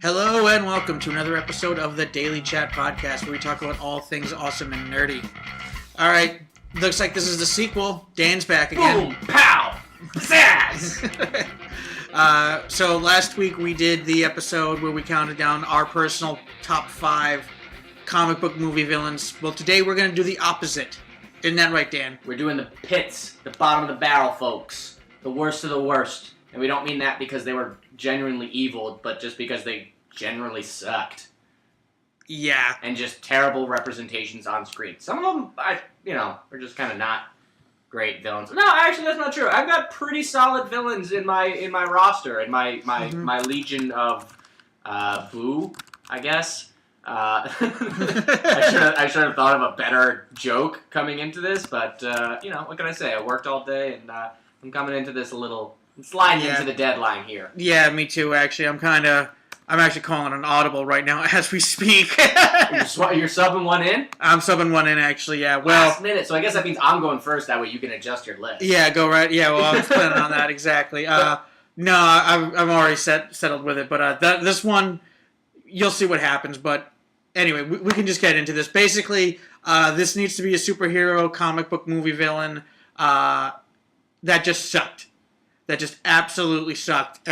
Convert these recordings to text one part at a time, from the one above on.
Hello and welcome to another episode of the Daily Chat Podcast, where we talk about all things awesome and nerdy. All right, looks like this is the sequel. Dan's back again. Boom! Pow! Pizzazz! So last week we did the episode where we counted down our personal top 5 comic book movie villains. Well, today we're going to do the opposite. Isn't that right, Dan? We're doing the pits, the bottom of the barrel, folks. The worst of the worst. And we don't mean that because they were genuinely evil, but just because they generally sucked. Yeah. And just terrible representations on screen. Some of them, are just kind of not great villains. No, actually, that's not true. I've got pretty solid villains in my roster, in my legion of boo, I guess. I should have thought of a better joke coming into this, but what can I say? I worked all day, and I'm coming into this sliding into the deadline here. Yeah, me too. Actually, I'm actually calling an audible right now as we speak. You're subbing one in? I'm subbing one in, actually, yeah. Well, last minute, so I guess that means I'm going first. That way you can adjust your list. Yeah, go right. Yeah, well, I was planning on that, exactly. No, I'm already settled with it, but this one, you'll see what happens. But anyway, we can just get into this. Basically, this needs to be a superhero comic book movie villain that just sucked. That just absolutely sucked.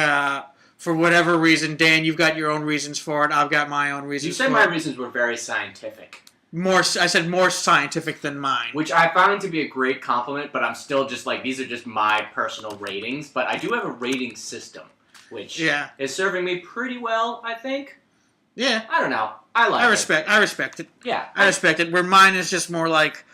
For whatever reason, Dan, you've got your own reasons for it. I've got my own reasons for it. You said my reasons were very scientific. I said more scientific than mine. Which I found to be a great compliment, but I'm still just like, these are just my personal ratings. But I do have a rating system, which is serving me pretty well, I think. Yeah. I don't know. I respect it. Yeah. I respect it. Where mine is just more like...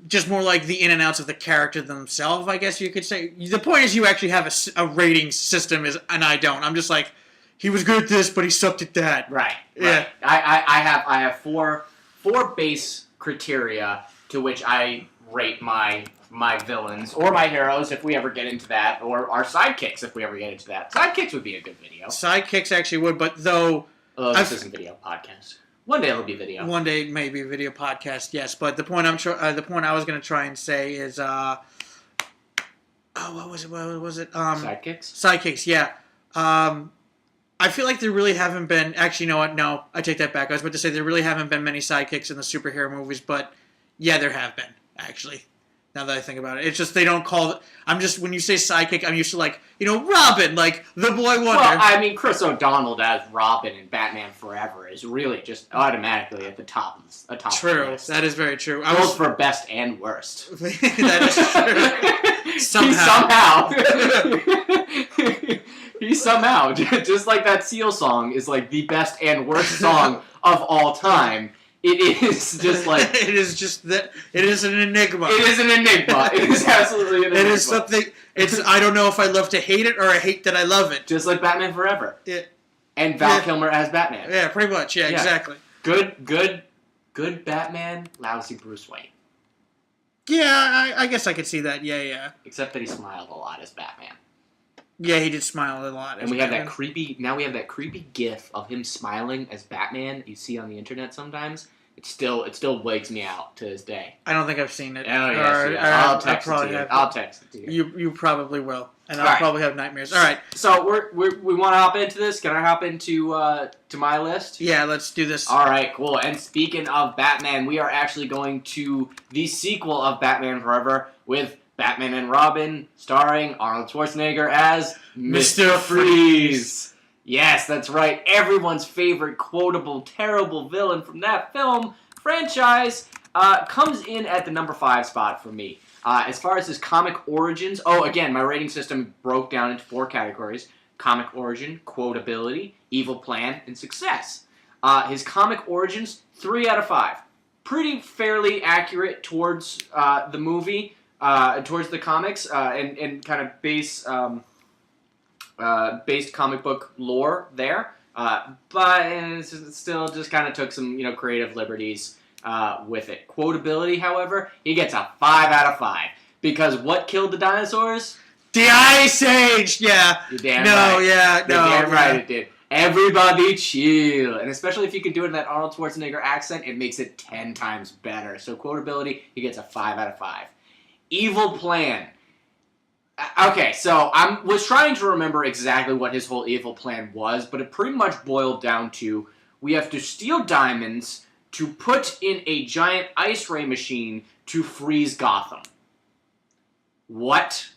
just more like the in and outs of the character themselves, I guess you could say. The point is you actually have a rating system, and I don't. I'm just like, he was good at this, but he sucked at that. Right. Yeah. I have four base criteria to which I rate my villains, or my heroes if we ever get into that, or our sidekicks if we ever get into that. Sidekicks would be a good video. Sidekicks actually would, but though... this isn't video podcast. One day it'll be video. One day maybe a video podcast, yes. But the point I was going to try and say is, what was it? Sidekicks. Sidekicks, yeah. I feel like there really haven't been. Actually, you know what? No, I take that back. I was about to say there really haven't been many sidekicks in the superhero movies, but yeah, there have been actually. Now that I think about it, it's just they don't call it. When you say sidekick, I'm used to Robin, like the boy wonder. Well, I mean, Chris O'Donnell as Robin in Batman Forever is really just automatically at the top. True, that is very true. Both for best and worst. That is true. He somehow, just like that Seal song is like the best and worst song of all time. It is just like... It is just that... It is an enigma. It is an enigma. It is absolutely an enigma. It is something... I don't know if I love to hate it or I hate that I love it. Just like Batman Forever. Yeah. And Val Kilmer as Batman. Yeah, pretty much. Yeah, exactly. Good Batman, lousy Bruce Wayne. Yeah, I guess I could see that. Yeah. Except that he smiled a lot as Batman. Yeah, he did smile a lot. And we have that creepy gif of him smiling as Batman you see on the internet sometimes. It still wakes me out to this day. I don't think I've seen it. Oh, yes. I'll text it to you. You probably will. And I'll probably have nightmares. All right. So we want to hop into this. Can I hop into to my list? Yeah, let's do this. All right, cool. And speaking of Batman, we are actually going to the sequel of Batman Forever with Batman and Robin, starring Arnold Schwarzenegger as Mr. Freeze. Yes, that's right. Everyone's favorite quotable, terrible villain from that film franchise comes in at the number 5 spot for me. As far as his comic origins, again, my rating system broke down into 4 categories. Comic origin, quotability, evil plan, and success. His comic origins, 3 out of 5. Pretty fairly accurate towards the movie. Towards the comics and kind of based comic book lore there, but it still just kind of took some creative liberties with it. Quotability, however, he gets a 5 out of 5 because what killed the dinosaurs? The Ice Age! Yeah. You're damn right. Yeah, no. You're damn right it did. Everybody chill. And especially if you can do it in that Arnold Schwarzenegger accent, it makes it 10 times better. So quotability, he gets a 5 out of 5. Evil plan. Okay, so I was trying to remember exactly what his whole evil plan was, but it pretty much boiled down to we have to steal diamonds to put in a giant ice ray machine to freeze Gotham. What?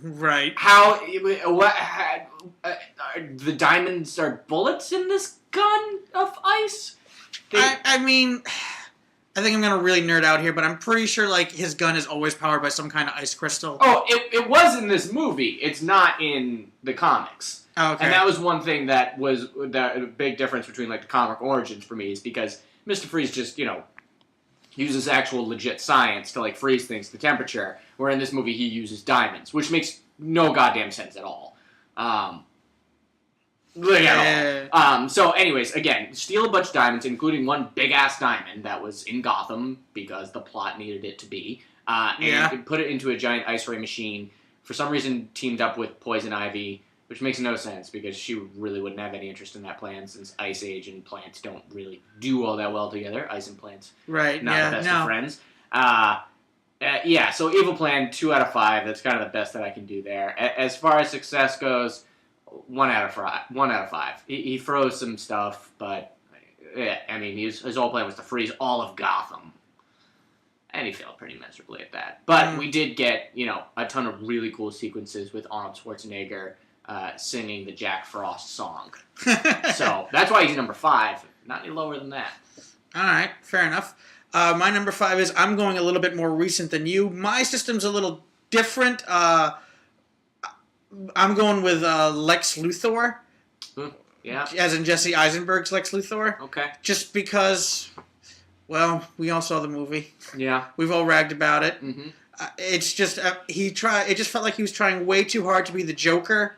Right. How? What? The diamonds are bullets in this gun of ice? I mean, I think I'm going to really nerd out here, but I'm pretty sure, like, his gun is always powered by some kind of ice crystal. Oh, it was in this movie. It's not in the comics. Oh, okay. And that was one thing that was a big difference between, like, the comic origins for me, is because Mr. Freeze just, uses actual legit science to, like, freeze things to temperature, where in this movie he uses diamonds, which makes no goddamn sense at all. So anyways, again, steal a bunch of diamonds, including one big-ass diamond that was in Gotham, because the plot needed it to be, and put it into a giant ice ray machine, for some reason teamed up with Poison Ivy, which makes no sense, because she really wouldn't have any interest in that plan, since Ice Age and plants don't really do all that well together. Ice and plants, right? Not the best of friends. So evil plan, 2 out of 5. That's kind of the best that I can do there. As far as success goes, 1 out of 5. 1 out of 5. He froze some stuff, but his whole plan was to freeze all of Gotham, and he failed pretty miserably at that. But we did get a ton of really cool sequences with Arnold Schwarzenegger singing the Jack Frost song. So that's why he's number 5. Not any lower than that. All right, fair enough. My number 5 is I'm going a little bit more recent than you. My system's a little different. I'm going with Lex Luthor. Yeah. As in Jesse Eisenberg's Lex Luthor. Okay. Just because, well, we all saw the movie. Yeah. We've all ragged about it. Mm-hmm. It's just it just felt like he was trying way too hard to be the Joker.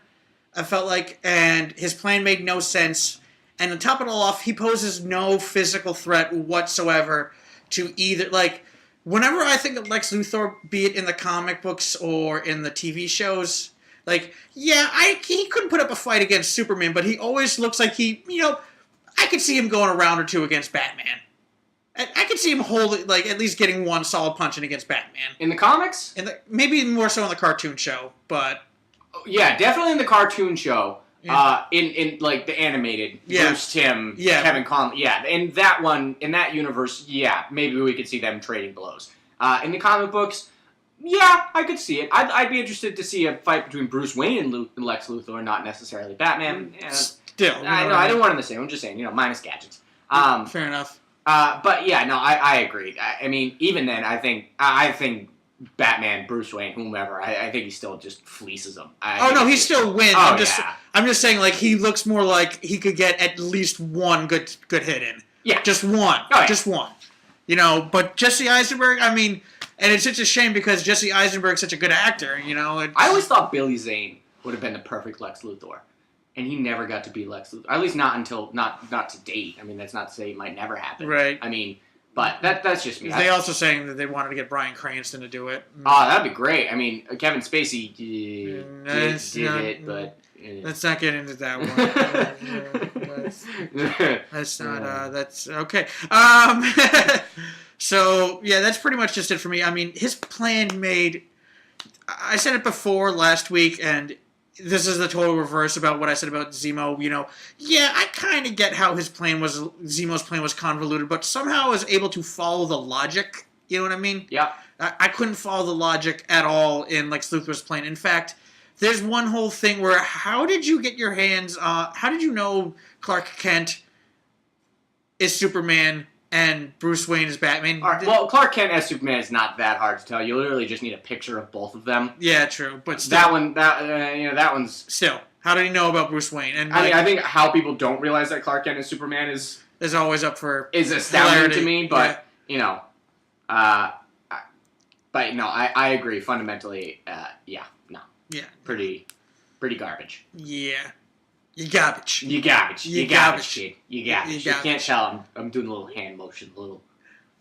I felt like, and his plan made no sense. And to top it all off, he poses no physical threat whatsoever to either, like, whenever I think of Lex Luthor, be it in the comic books or in the TV shows, like, he couldn't put up a fight against Superman, but he always looks like I could see him going a round or two against Batman. I could see him at least getting one solid punch in against Batman. In the comics? Maybe more so in the cartoon show, but... Yeah, definitely in the cartoon show. Yeah. In like the animated, Bruce Timm, Kevin Conley, in that one, in that universe, maybe we could see them trading blows. In the comic books, I could see it. I'd be interested to see a fight between Bruce Wayne and Lex Luthor, not necessarily Batman. Still, I didn't want him the same. I'm just saying, minus gadgets. Fair enough. I agree. I mean, even then, I think Batman, Bruce Wayne, whomever, I think he still just fleaces him. He still wins. I'm just saying, like, he looks more like he could get at least one good hit in. Yeah. Just one. Oh, yeah. Just one. But Jesse Eisenberg, I mean, and it's such a shame because Jesse Eisenberg's such a good actor, I always thought Billy Zane would have been the perfect Lex Luthor. And he never got to be Lex Luthor. At least not to date. I mean, that's not to say it might never happen. Right. I mean... But that's just me. They also saying that they wanted to get Bryan Cranston to do it. Oh, that'd be great. I mean, Kevin Spacey did it, but... Let's not get into that one. That's not... that's... Okay. So, that's pretty much just it for me. I mean, his plan made... I said it before last week, and... This is the total reverse about what I said about Zemo. I kind of get how Zemo's plan was convoluted, but somehow I was able to follow the logic. You know what I mean? Yeah. I couldn't follow the logic at all in Lex Luthor's plan. In fact, there's one whole thing where how did you get your hands how did you know Clark Kent is Superman and Bruce Wayne is Batman? All right, well, Clark Kent as Superman is not that hard to tell. You literally just need a picture of both of them. Yeah, true. But still, that one's still. How do you know about Bruce Wayne? And I think how people don't realize that Clark Kent is Superman is always up for is astounding to me. But I agree fundamentally. Yeah, pretty garbage. Yeah. You garbage. You garbage, kid. You garbage. You can't tell I'm doing a little hand motion, a little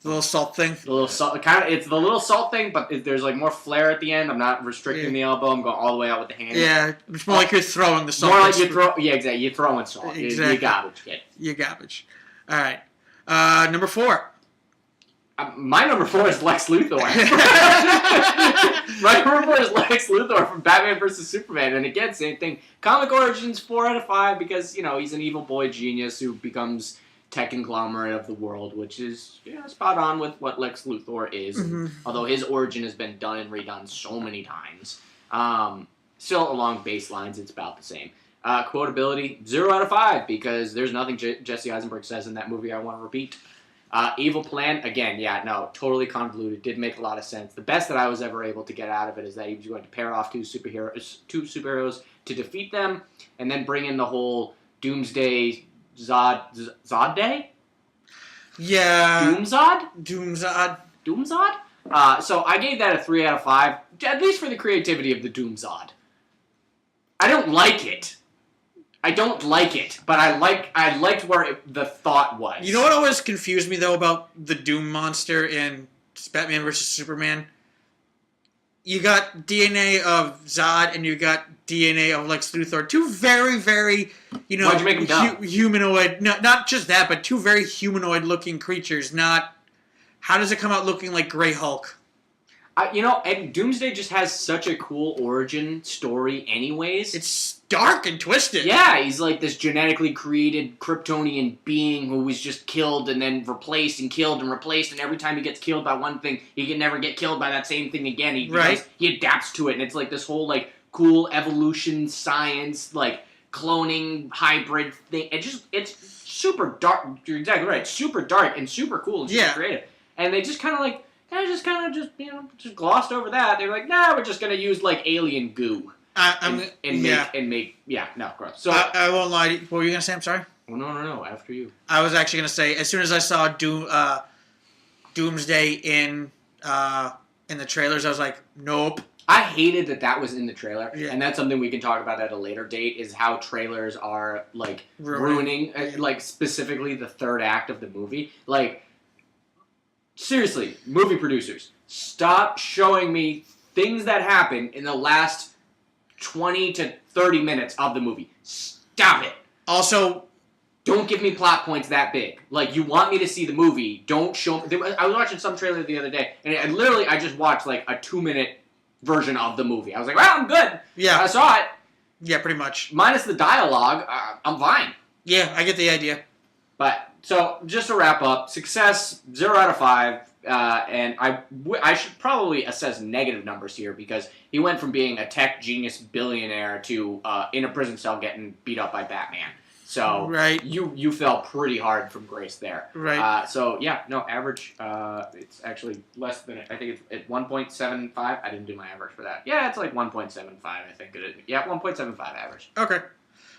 The little salt thing. The little salt, it's the little salt thing, but there's like more flair at the end. I'm not restricting the elbow. I'm going all the way out with the hand. Yeah, it's more like you're throwing the salt. More like exactly. You're throwing salt. Exactly. You garbage, kid. You garbage. All right. Number 4. My number 4 is Lex Luthor. My number 4 is Lex Luthor from Batman vs. Superman. And again, same thing. Comic origins, 4 out of 5 because, he's an evil boy genius who becomes tech conglomerate of the world, which is spot on with what Lex Luthor is. Mm-hmm. Although his origin has been done and redone so many times. Still along baselines, it's about the same. Quotability, 0 out of 5 because there's nothing Jesse Eisenberg says in that movie I want to repeat. Evil plan, again, totally convoluted. Didn't make a lot of sense. The best that I was ever able to get out of it is that he was going to pair off two superheroes to defeat them, and then bring in the whole Doomsday Zod Day? Yeah. Doomzod? So I gave that a 3 out of 5, at least for the creativity of the Doomzod. I don't like it, but I liked where the thought was. You know what always confused me, though, about the Doom monster in Batman vs. Superman? You got DNA of Zod and you got DNA of Lex Luthor. Two very, very, Why'd you make them dumb? Humanoid. No, not just that, but two very humanoid-looking creatures. How does it come out looking like Grey Hulk? And Doomsday just has such a cool origin story anyways. It's dark and twisted. Yeah, he's like this genetically created Kryptonian being who was just killed and then replaced and killed and replaced, and every time he gets killed by one thing, he can never get killed by that same thing again. He adapts to it, and it's like this whole like cool evolution science, like cloning hybrid thing. It's super dark. You're exactly right. It's super dark and super cool and super creative. And they just just glossed over that. They were like, nah, we're just gonna use like alien goo. Gross. So I won't lie to you. What were you gonna say? I'm sorry. Well, no. After you. I was actually gonna say, as soon as I saw Doomsday in the trailers, I was like, nope. I hated that was in the trailer, and that's something we can talk about at a later date. Is how trailers are like ruining like specifically the third act of the movie. Like, seriously, movie producers, stop showing me things that happen in the last 20 to 30 minutes of the movie. Stop it. Also, don't give me plot points that big. Like, you want me to see the movie, don't show me. I was watching some trailer the other day, and I just watched like a 2-minute version of the movie. I was like, well, I'm good. Yeah. I saw it. Yeah, pretty much. Minus the dialogue, I'm fine. Yeah, I get the idea. But, so, just to wrap up, success, 0 out of 5. And I should probably assess negative numbers here because he went from being a tech genius billionaire to in a prison cell getting beat up by Batman. So you fell pretty hard from grace there. Right. Average. It's actually less than I think it's at 1.75. I didn't do my average for that. Yeah, it's like 1.75. I think it is. Yeah, 1.75 average. Okay.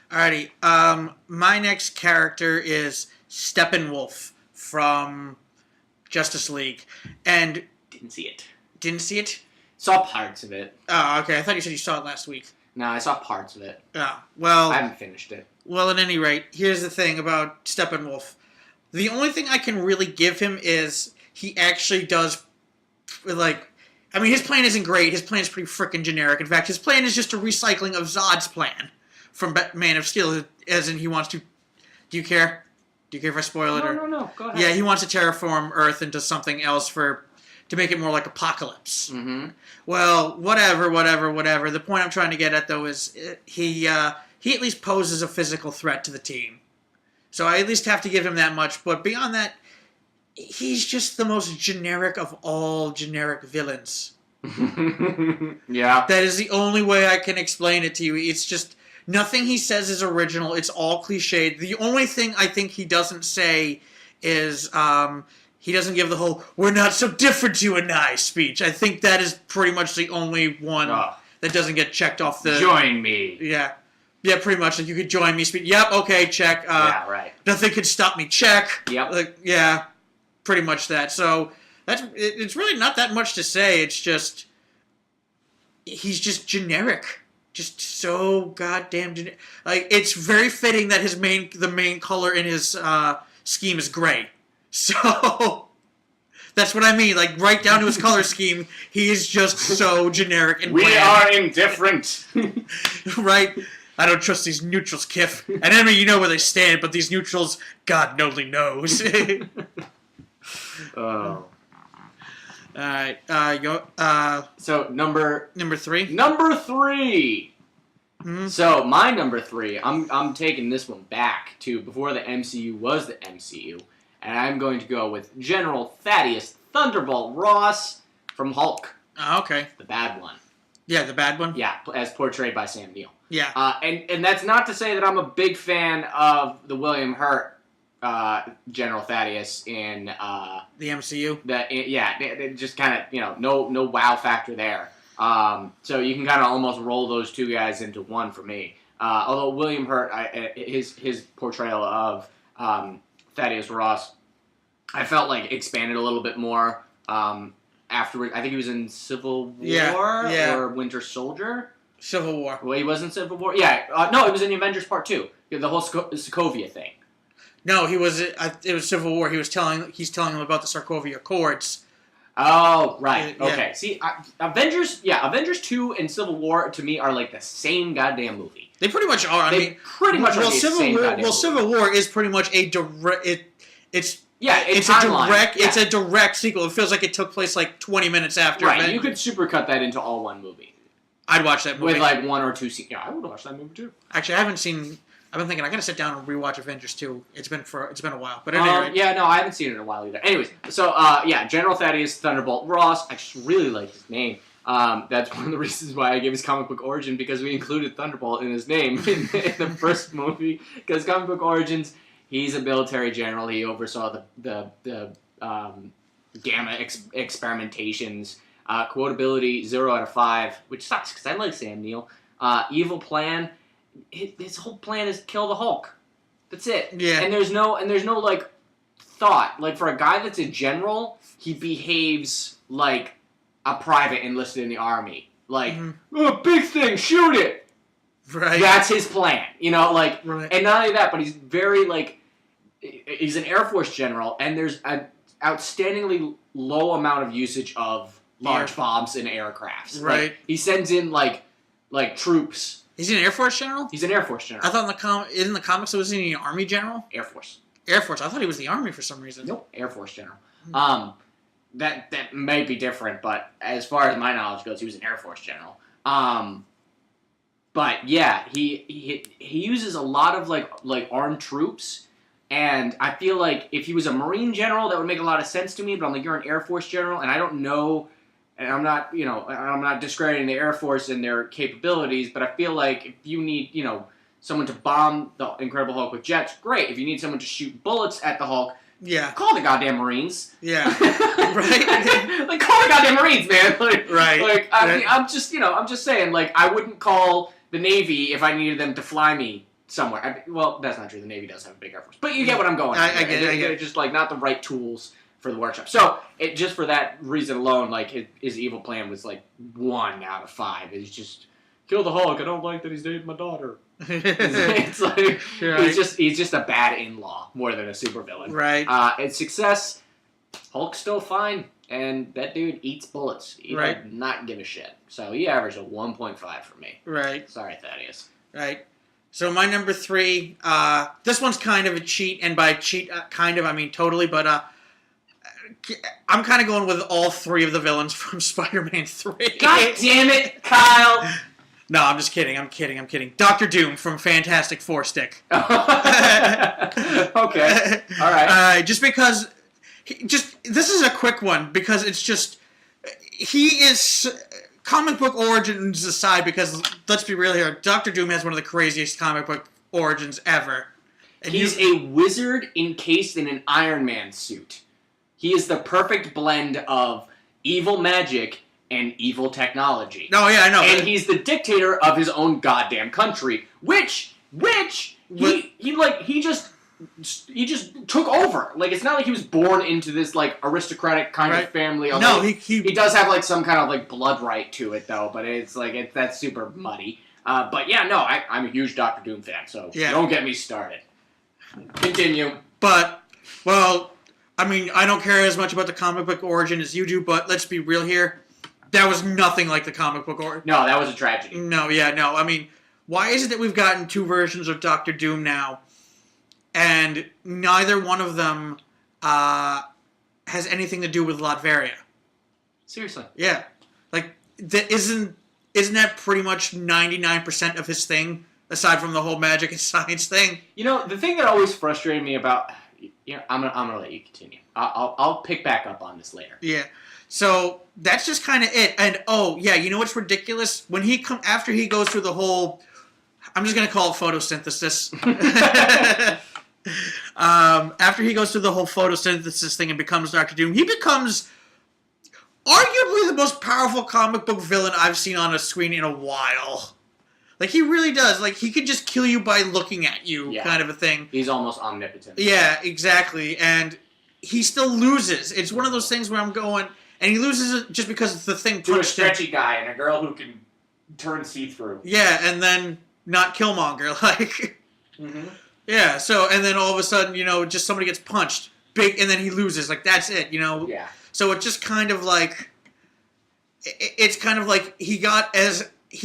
Alrighty. My next character is Steppenwolf from Justice League, and didn't see it. Didn't see it? Saw parts of it. Oh, okay. I thought you said you saw it last week. No, I saw parts of it. Oh, well. I haven't finished it. Well, at any rate, here's the thing about Steppenwolf. The only thing I can really give him is he actually does, his plan isn't great. His plan is pretty freaking generic. In fact, his plan is just a recycling of Zod's plan from Man of Steel, as in he wants to. Do you care? Do you care if I spoil it? No. Go ahead. Yeah, he wants to terraform Earth into something else to make it more like Apocalypse. Mm-hmm. Well, whatever. The point I'm trying to get at, though, is he at least poses a physical threat to the team. So I at least have to give him that much. But beyond that, he's just the most generic of all generic villains. Yeah. That is the only way I can explain it to you. It's just... Nothing he says is original. It's all cliched. The only thing I think he doesn't say is he doesn't give the whole "we're not so different, you and I" speech. I think that is pretty much the only one that doesn't get checked off the... Join me. Yeah. Yeah, pretty much. Like, you could join me speech. Yep, okay, check. Yeah, right. Nothing could stop me, check. Yep. Yeah, pretty much that. So, it's really not that much to say. It's just... He's just generic. Just so goddamn generic. Like, it's very fitting that the main color in his scheme is gray. So That's what I mean. Like, right down to his color scheme, he is just so generic and We are indifferent. Right? I don't trust these neutrals, Kif. And enemy, you know where they stand, but these neutrals, God only knows. Oh. Alright, So, number 3? Number 3! Mm-hmm. So, my number 3, I'm taking this one back to before the MCU was the MCU. And I'm going to go with General Thaddeus Thunderbolt Ross from Hulk. Oh, okay. The bad one. Yeah, the bad one? Yeah, as portrayed by Sam Neill. Yeah. And that's not to say that I'm a big fan of the William Hurt General Thaddeus in the MCU? Just kind of, no wow factor there. So you can kind of almost roll those two guys into one for me. Although William Hurt, his portrayal of Thaddeus Ross, I felt like expanded a little bit more afterward. I think he was in Civil War or Winter Soldier. Civil War. Well, he was in Civil War. Yeah, no, it was in the Avengers Part 2. The whole Sokovia thing. No, he was. It was Civil War. He's telling him about the Sokovia Accords. Oh, right. Yeah. Okay. See, Avengers 2 and Civil War to me are like the same goddamn movie. They pretty much are. Civil War is pretty much a direct. It's a direct sequel. It feels like it took place like 20 minutes after. Right. You could supercut that into all one movie. I'd watch that movie with like one or two scenes. Yeah, I would watch that movie too. Actually, I haven't seen. I've been thinking I gotta sit down and rewatch Avengers 2. It's been a while, but anyway. Yeah, no, I haven't seen it in a while either. Anyways, so General Thaddeus Thunderbolt Ross. I just really like his name. That's one of the reasons why I gave his comic book origin, because we included Thunderbolt in his name in the first movie. Because comic book origins, he's a military general. He oversaw the gamma experimentations. Quotability 0 out of 5, which sucks because I like Sam Neill. Evil plan. His whole plan is kill the Hulk. That's it. Yeah. And there's no like thought. Like for a guy that's a general, he behaves like a private enlisted in the army. Like, big thing, shoot it. Right. That's his plan. Right. And not only that, but he's very like, he's an Air Force general, and there's an outstandingly low amount of usage of large bombs and aircrafts. Right. Like, he sends in like troops. He's an Air Force general? He's an Air Force general. I thought in the comics it was an Army general? Air Force. Air Force. I thought he was the Army for some reason. Nope. Air Force general. That may be different, but as far as my knowledge goes, he was an Air Force general. But yeah, he uses a lot of like armed troops, and I feel like if he was a Marine general, that would make a lot of sense to me. But I'm like, you're an Air Force general, and I don't know, and I'm not discrediting the Air Force and their capabilities, but I feel like if you need someone to bomb the Incredible Hulk with jets, great. If you need someone to shoot bullets at the Hulk, yeah, call the goddamn Marines. Yeah, right. Like call the goddamn Marines, man. Like, right. Like I'm just saying. Like I wouldn't call the Navy if I needed them to fly me somewhere. Well, that's not true. The Navy does have a big Air Force, but you get what I'm going. I get it. Just like not the right tools for the workshop. So just for that reason alone, like his evil plan was like 1 out of 5. It's just kill the Hulk. I don't like that he's dating my daughter. It's like right. he's just a bad in-law more than a supervillain. Right. And success, Hulk's still fine, and that dude eats bullets. He does not give a shit. So he averaged a 1.5 for me. Right. Sorry, Thaddeus. Right. So my number 3, this one's kind of a cheat, and by cheat, kind of, I mean totally, but I'm kind of going with all 3 of the villains from Spider-Man 3. God damn it, Kyle! No, I'm just kidding. I'm kidding. Dr. Doom from Fantastic Four stick. Okay. All right. Just because... this is a quick one, because it's just... He is... Comic book origins aside, because, let's be real here, Dr. Doom has one of the craziest comic book origins ever. And he's a wizard encased in an Iron Man suit. He is the perfect blend of evil magic and evil technology. No, yeah, I know. And he's the dictator of his own goddamn country, which he just took over. Like, it's not like he was born into this like aristocratic kind of family. No, he does have like some kind of like blood right to it though, but it's like that's super muddy. But yeah, no, I'm a huge Doctor Doom fan, so don't get me started. Continue. But well, I mean, I don't care as much about the comic book origin as you do, but let's be real here. That was nothing like the comic book origin. No, that was a tragedy. No. I mean, why is it that we've gotten 2 versions of Doctor Doom now, and neither one of them has anything to do with Latveria? Seriously. Yeah. Like, isn't that pretty much 99% of his thing, aside from the whole magic and science thing? You know, the thing that always frustrated me about... I'm gonna let you continue. I'll pick back up on this later. Yeah. So that's just kind of it. And you know what's ridiculous? When after he goes through the whole, I'm just gonna call it photosynthesis. After he goes through the whole photosynthesis thing and becomes Doctor Doom, he becomes arguably the most powerful comic book villain I've seen on a screen in a while. Like, he really does. Like, he could just kill you by looking at you, kind of a thing. He's almost omnipotent. Yeah, exactly. And he still loses. It's one of those things where I'm going, and he loses it just because the thing punched him. To a stretchy guy and a girl who can turn see-through. Yeah, and then not Killmonger, like... Mm-hmm. Yeah, so, and then all of a sudden, just somebody gets punched, big, and then he loses. Like, that's it, Yeah. So it's just kind of like... It's kind of like he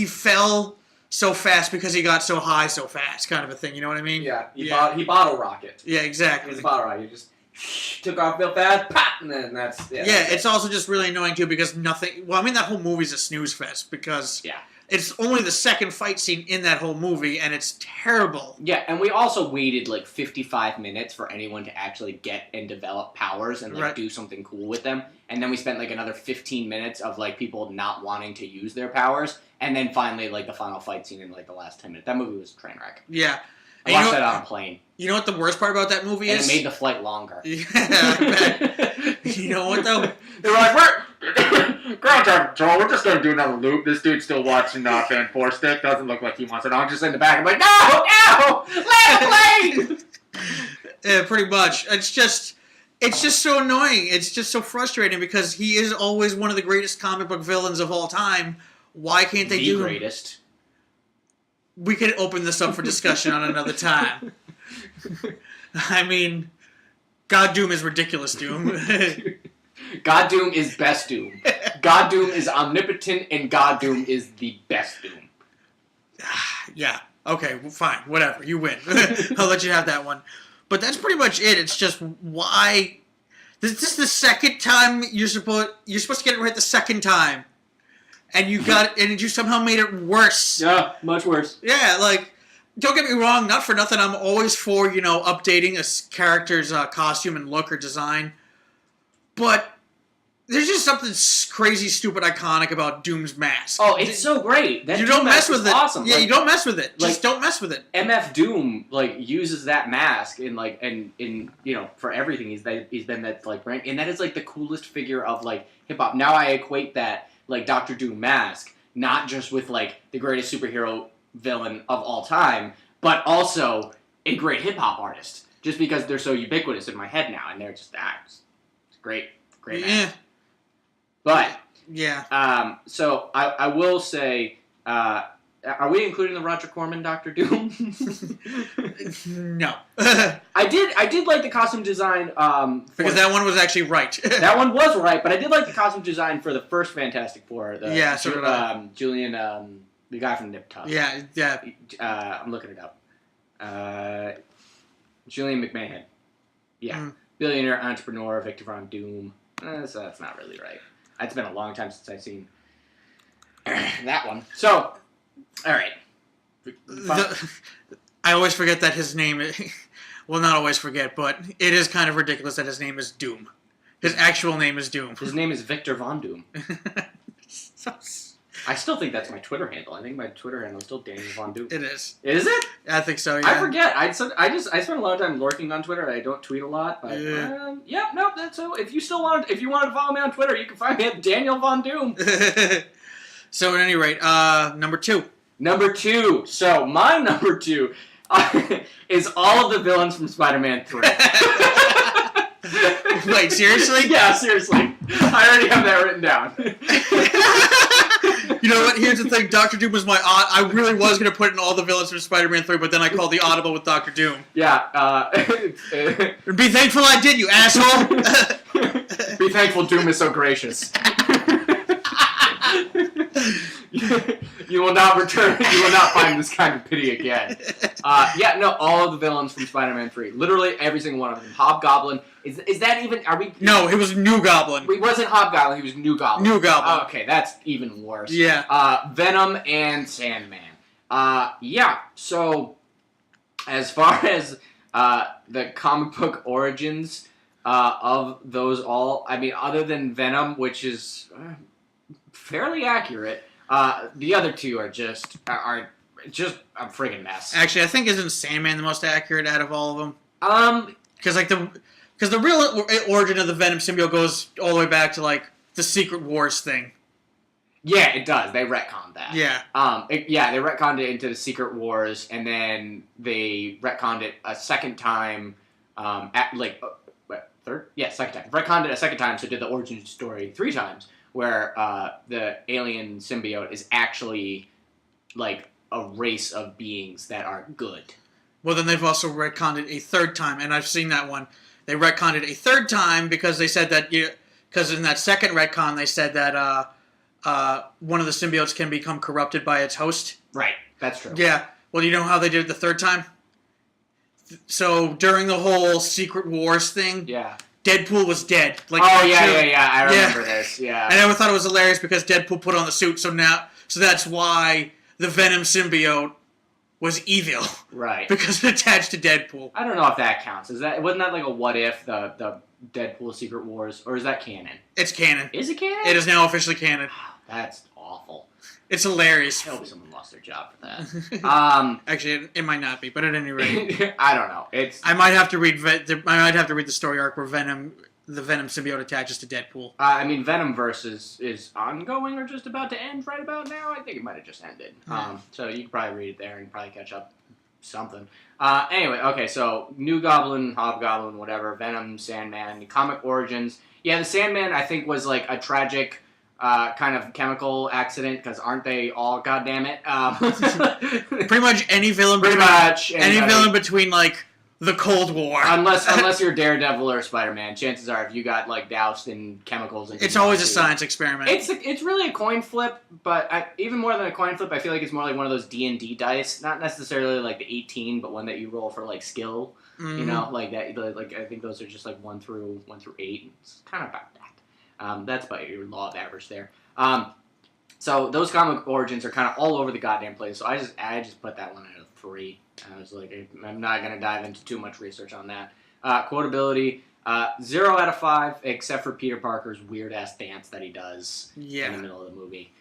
fell so fast because he got so high so fast, kind of a thing. You know what I mean? Yeah. He bottle rocket. Yeah, exactly. It was a bottle rocket. He just took off real fast, pop, and then that's... Yeah, it's also just really annoying, too, because nothing... Well, I mean, that whole movie's a snooze fest, because... Yeah. It's only the second fight scene in that whole movie, and it's terrible. Yeah, and we also waited, 55 minutes for anyone to actually get and develop powers and, do something cool with them. And then we spent, another 15 minutes of, people not wanting to use their powers. And then finally, the final fight scene in, the last 10 minutes. That movie was a train wreck. Yeah. I watched that on a plane. You know what the worst part about that movie is? And it made the flight longer. Yeah, I bet. You know what, though? They were like, ground time control, we're just going to do another loop. This dude's still watching Fan 4 Stick. Doesn't look like he wants it on. Just in the back. I'm like, no! Land the plane! Yeah, pretty much. It's just so annoying. It's just so frustrating because he is always one of the greatest comic book villains of all time. Why can't they do... The greatest. We could open this up for discussion on another time. I mean, God Doom is ridiculous Doom. God Doom is best Doom. God Doom is omnipotent, and God Doom is the best Doom. Yeah. Okay, well, fine. Whatever. You win. I'll let you have that one. But that's pretty much it. It's just why... This is the second time you're supposed to get it right the second time. And you somehow made it worse. Yeah, much worse. Yeah, don't get me wrong, not for nothing, I'm always for, updating a character's costume and look or design. But there's just something crazy, stupid, iconic about Doom's mask. Oh, it's so great. You don't mess with it. Awesome. Yeah, you don't mess with it. Just don't mess with it. MF Doom, uses that mask in, for everything. He's been that, brand. And that is, the coolest figure of, hip-hop. Now I equate that... Dr. Doom mask, not just with, the greatest superhero villain of all time, but also a great hip-hop artist. Just because they're so ubiquitous in my head now, and they're just, it's great mask. Yeah. But, yeah. So, I will say, are we including the Roger Corman Dr. Doom? No. I did like the costume design. Because that one was actually right. That one was right, but I did like the costume design for the first Fantastic Four. Julian, the guy from Nip Tuck. Yeah. I'm looking it up. Julian McMahon. Yeah. Billionaire entrepreneur, Victor Von Doom. So that's not really right. It's been a long time since I've seen that one. So... All right. I always forget that his name... Well, not always forget, but it is kind of ridiculous that his name is Doom. His actual name is Doom. His name is Victor Von Doom. I still think that's my Twitter handle. I think my Twitter handle is still Daniel Von Doom. It is. Is it? I think so, yeah. I forget. I spend a lot of time lurking on Twitter. I don't tweet a lot. But, that's so. If you wanted to follow me on Twitter, you can find me at Daniel Von Doom. So, at any rate, number 2. Number 2. So, my number 2 is all of the villains from Spider-Man 3. Wait, seriously? Yeah, seriously. I already have that written down. You know what? Here's the thing. Dr. Doom was my aunt. I really was going to put in all the villains from Spider-Man 3, but then I called the audible with Dr. Doom. Yeah. Be thankful I did, you asshole. Be thankful Doom is so gracious. You will not return. You will not find this kind of pity again. All of the villains from Spider-Man 3. Literally every single one of them. Hobgoblin. Is that even... Are we... No, it was New Goblin. He wasn't Hobgoblin. He was New Goblin. New Goblin. Oh, okay, that's even worse. Yeah. Venom and Sandman. So, as far as the comic book origins of those all... I mean, other than Venom, which is fairly accurate... the other two are just a friggin' mess. Actually, I think isn't Sandman the most accurate out of all of them? Because the real origin of the Venom symbiote goes all the way back to like the Secret Wars thing. Yeah, it does. They retconned that. Yeah. They retconned it into the Secret Wars, and then they retconned it a second time. Third? Yeah, second time. Retconned it a second time, so did the origin story 3 times. Where the alien symbiote is actually like a race of beings that are good. Well, then they've also retconned it a third time, and I've seen that one. They retconned it a third time because they said that because in that second retcon they said that one of the symbiotes can become corrupted by its host. Right, that's true. Yeah. Well, you know how they did it the third time? So during the whole Secret Wars thing, yeah. Deadpool was dead. Like, yeah. I remember this. Yeah. I never thought it was hilarious because Deadpool put on the suit, so that's why the Venom symbiote was evil. Right. Because it attached to Deadpool. I don't know if that counts. Wasn't that like a what if the Deadpool Secret Wars, or is that canon? It's canon. Is it canon? It is now officially canon. That's awful. It's hilarious. I hope someone lost their job for that. Actually, it might not be, but at any rate, I don't know. I might have to read. I might have to read the story arc where the Venom symbiote attaches to Deadpool. I mean, Venomverse is ongoing or just about to end right about now. I think it might have just ended. So you can probably read it there and probably catch up something. Anyway, okay, so New Goblin, Hobgoblin, whatever, Venom, Sandman, the comic origins. Yeah, the Sandman I think was like a tragic. Kind of chemical accident, because aren't they all? Goddammit! Pretty much any villain. Any villain between like the Cold War. Unless you're Daredevil or Spider-Man, chances are if you got like doused in chemicals, and it's always a science experiment. It's really a coin flip, but even more than a coin flip, I feel like it's more like one of those D&D dice, not necessarily like the 18, but one that you roll for like skill. Mm-hmm. You know, like that. Like I think those are just like 1 through 8. It's kind of about that. That's about your law of average there. So those comic origins are kind of all over the goddamn place. So I just put that one at a 3. I was like, I'm not going to dive into too much research on that. Quotability, 0 out of 5, except for Peter Parker's weird-ass dance that he does in the middle of the movie.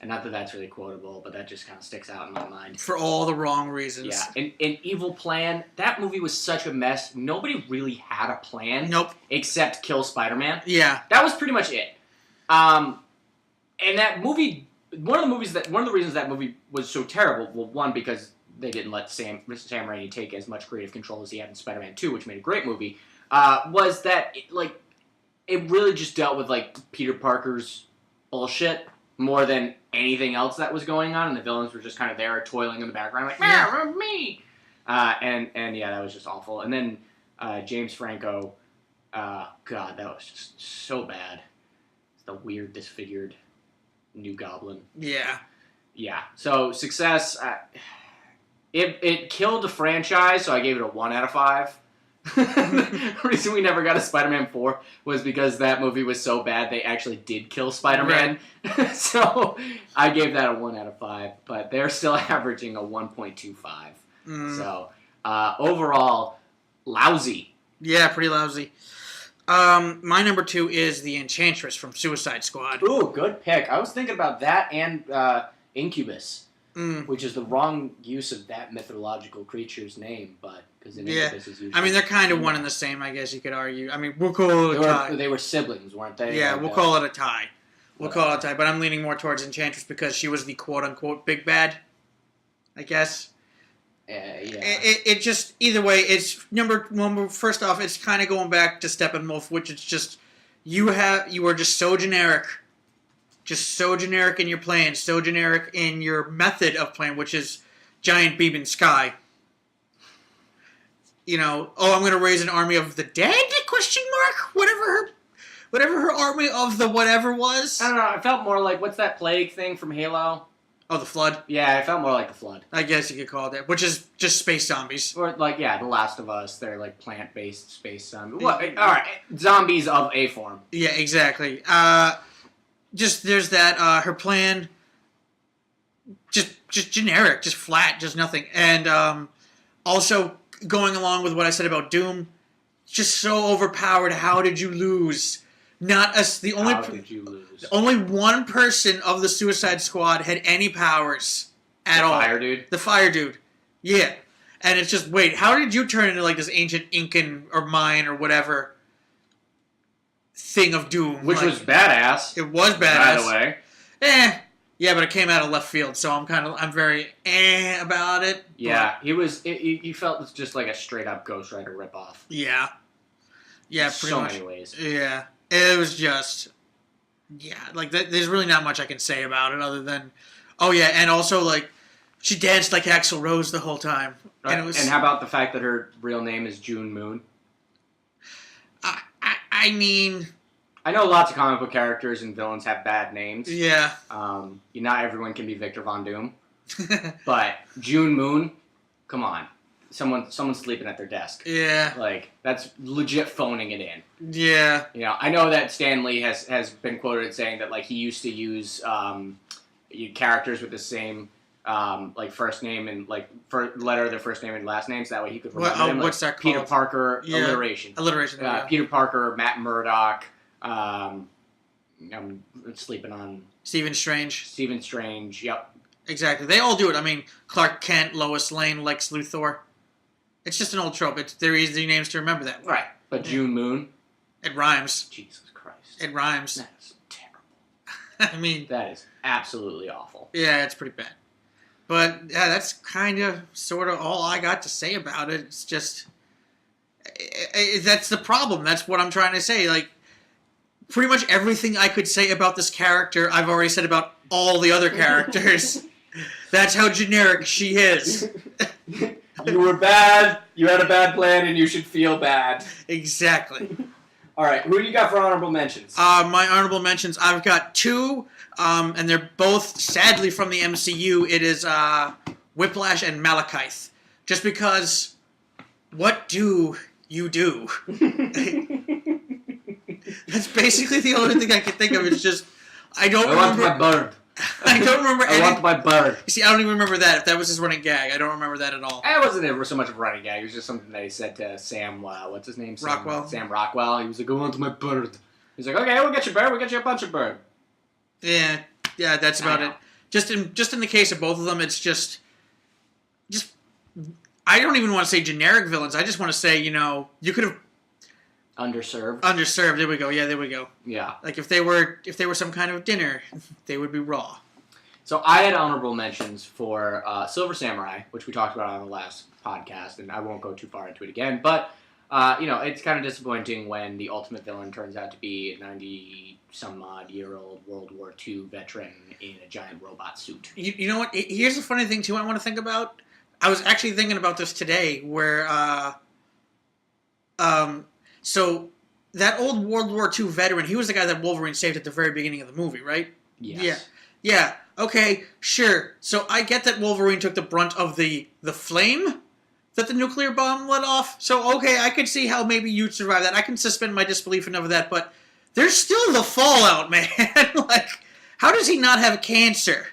And not that that's really quotable, but that just kind of sticks out in my mind. For all the wrong reasons. Yeah. And Evil Plan, that movie was such a mess. Nobody really had a plan. Nope. Except kill Spider-Man. Yeah. That was pretty much it. And that movie, one of the reasons that movie was so terrible, well, one, because they didn't let Sam Raimi take as much creative control as he had in Spider-Man 2, which made a great movie, was that, it really just dealt with, Peter Parker's bullshit more than anything else that was going on, and the villains were just kind of there toiling in the background, like, me! And yeah, that was just awful. And then James Franco, God, that was just so bad. It's the weird, disfigured New Goblin. Yeah. Yeah, so success, it killed the franchise, so I gave it a 1 out of 5. The reason we never got a Spider-Man 4 was because that movie was so bad they actually did kill Spider-Man. Right. So I gave that a 1 out of 5, but they're still averaging a 1.25. So overall, lousy. Yeah, pretty lousy. My number 2 is the Enchantress from Suicide Squad. Ooh, good pick. I was thinking about that and Incubus, which is the wrong use of that mythological creature's name, but because Incubus is usually... I mean, they're kind of one and the same, I guess you could argue. I mean, we'll call it a tie. They were siblings, weren't they? Yeah, we'll call it a tie. But I'm leaning more towards Enchantress because she was the quote-unquote big bad, I guess. Yeah. It just, either way, it's first off, it's kind of going back to Steppenwolf, which is just, you are just so generic just so generic in your plan, so generic in your method of plan, which is giant beam in sky. You know, I'm going to raise an army of the dead? Question mark? Whatever her army of the whatever was. I don't know. I felt more like, what's that plague thing from Halo? Oh, the Flood? Yeah, I felt more like the Flood. I guess you could call it that, which is just space zombies. Or, like, yeah, The Last of Us. They're, like, plant-based space zombies. What? Alright, zombies of a form. Yeah, exactly. Just, there's that, her plan, just generic, just flat, just nothing. And, also, going along with what I said about Doom, just so overpowered. How did you lose? Not us. How did you lose? Only one person of the Suicide Squad had any powers at all. The fire dude? The fire dude. Yeah. And it's just, wait, how did you turn into like this ancient Incan or Mayan or whatever thing of Doom? Which was badass. It was badass. By the way. Yeah, but it came out of left field, so I'm very about it. Yeah, he felt just like a straight up Ghost Rider ripoff. Yeah. Yeah, pretty much. So many ways. Yeah. It was just, like, there's really not much I can say about it other than, and also, like, she danced like Axl Rose the whole time. Right. And how about the fact that her real name is June Moon? I mean... I know lots of comic book characters and villains have bad names. Yeah. Not everyone can be Victor Von Doom. But June Moon, come on. Someone's sleeping at their desk. Yeah. Like, that's legit phoning it in. Yeah. You know, I know that Stan Lee has been quoted saying that, like, he used to use characters with the same, like, first name and, like, letter of their first name and last names. That way he could remember them. What's like, that called? Peter Parker, alliteration. Alliteration, yeah. Peter Parker, Matt Murdock, I'm sleeping on... Stephen Strange, yep. Exactly. They all do it. I mean, Clark Kent, Lois Lane, Lex Luthor. It's just an old trope. They're easy names to remember that. Right. But June Moon? It rhymes. Jesus Christ. It rhymes. That's terrible. I mean... That is absolutely awful. Yeah, it's pretty bad. But, yeah, that's kind of, sort of all I got to say about it. It's just... That's the problem. That's what I'm trying to say. Like, pretty much everything I could say about this character, I've already said about all the other characters. That's how generic she is. You were bad, you had a bad plan, and you should feel bad. Exactly. Alright, who do you got for honorable mentions? My honorable mentions, I've got two, and they're both, sadly, from the MCU. It is Whiplash and Malekith. Just because, what do you do? That's basically the only thing I can think of. It's just, I want my bird. I don't remember I want my bird. See, I don't even remember that. If that was his running gag, I don't remember that at all. It wasn't so much of a running gag. It was just something that he said to Sam, what's his name? Rockwell. Sam Rockwell. He was like, I want my bird. He's like, okay, we'll get you bird. We'll get you a bunch of bird. Yeah, that's about it. Just in the case of both of them, it's just I don't even want to say generic villains. I just want to say, you could have Underserved. There we go. Yeah, there we go. Yeah. Like if they were some kind of dinner, they would be raw. So I had honorable mentions for Silver Samurai, which we talked about on the last podcast, and I won't go too far into it again. But it's kind of disappointing when the ultimate villain turns out to be a 90-some-odd-year-old World War II veteran in a giant robot suit. You know what? Here's the funny thing too. I want to think about. I was actually thinking about this today, where so that old World War II veteran, he was the guy that Wolverine saved at the very beginning of the movie, right? Yes. Yeah. Okay, sure. So I get that Wolverine took the brunt of the flame that the nuclear bomb let off. So, okay, I could see how maybe you'd survive that. I can suspend my disbelief enough of that, but there's still the fallout, man. Like, how does he not have cancer?